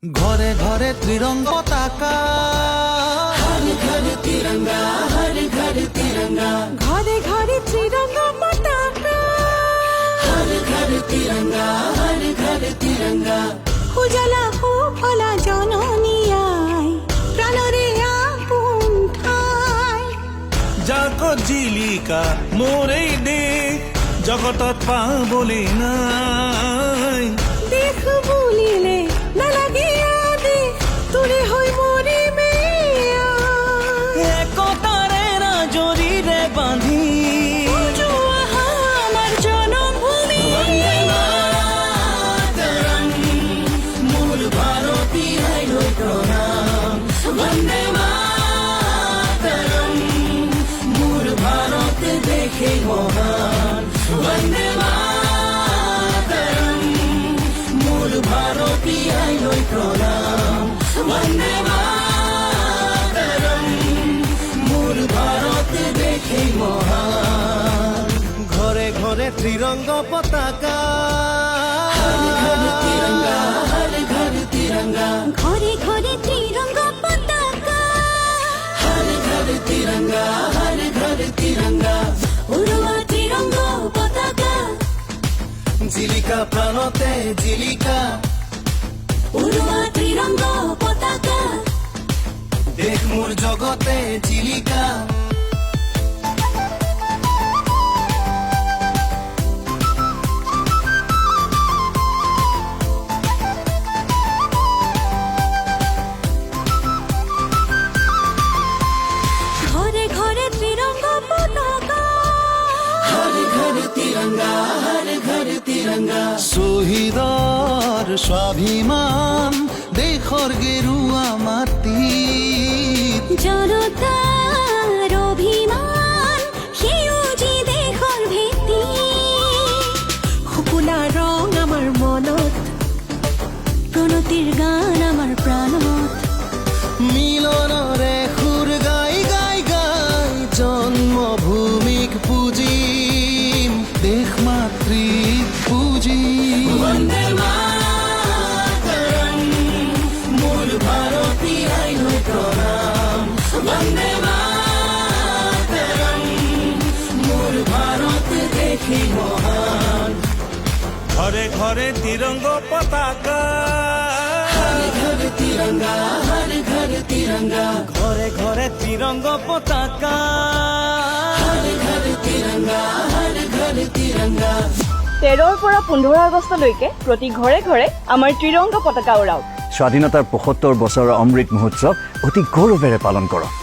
ঘরে ঘরে ত্রিরঙ্গ পতাকা, हर घर तिरंगा, हर घर तिरंगा, ঘরে ঘরে ত্রিরঙ্গ পতাকা, हर घर तिरंगा, हर घर तिरंगा। উজালা ফলা জননী আই, প্রাণরে আপন ঠাই। যাক জিলিকা মোরেই দেশ, জগতত পাবলে নাই। দেখ বুলিলে নালাগে আদেশ, তোৰে হৈ মৰিমে আই। একতাৰে ৰাজৰীৰে বান্ধি উজোৱা আমাৰ জনমভূমি, মূল ভারতীয় প্রণাম, বন্দে মাতরম, মূল ভারত দেখে মহান, বন্দে মাতরম, মূল ভারতীয় প্রণাম, বন্দে মাতরম, মূল ভারত দেখে মহান। ঘরে ঘরে ত্রিরঙ্গ পতাকা, हर घर तिरंगा, हर घर तिरंगा, ঘরে ঘরে ত্রিরঙ্গ পতাকা, हर घर तिरंगा, हर घर तिरंगा। উড়োৱা ত্রিরঙ্গ পতাকা, জিলিকা প্রাণতে জিলিকা, উড়োৱা ত্রিরঙ্গ পতাকা। দেশ মোৰ জগতে জিলিকা। ঘরে ঘরে ত্রিরঙ্গ পতাকা, हर घर तिरंगा, हर घर तिरंगा। শহীদৰ স্বাভিমান, দেশৰ গেৰুৱা মাটিত। জনতাৰ অভিমান, সেউজী দেশৰ ভেটি। শুকুলা ৰং আমাৰ মনত, প্ৰণতিৰ গান আমাৰ প্ৰাণত। মিলনৰে সুৰ গাই গাই গাই, জন্মভূমিক পুজিম, দেশ মাতৃক পুজিম। বন্দে মাতরম, মূল ভারতীয় প্রণাম, বন্দে মাতরম, মূল ভারত দেখে মহান। ঘরে ঘরে ত্রিরঙ্গ পতাকা, हर घर तिरंगा, हर घर तिरंगा, ঘরে ঘরে ত্রিরঙ্গ পতাকা। हर घर तिरंगा, हर घर तिरंगा। 13ৰ পৰা 15 আগষ্টলৈকে প্ৰতি ঘৰে ঘৰে আমাৰ ত্ৰিৰংগ পতাকা উৰাওক। স্বাধীনতাৰ ৭৫ বছৰৰ অমৃত মহোৎসৱ অতি গৌৰৱেৰে পালন কৰক।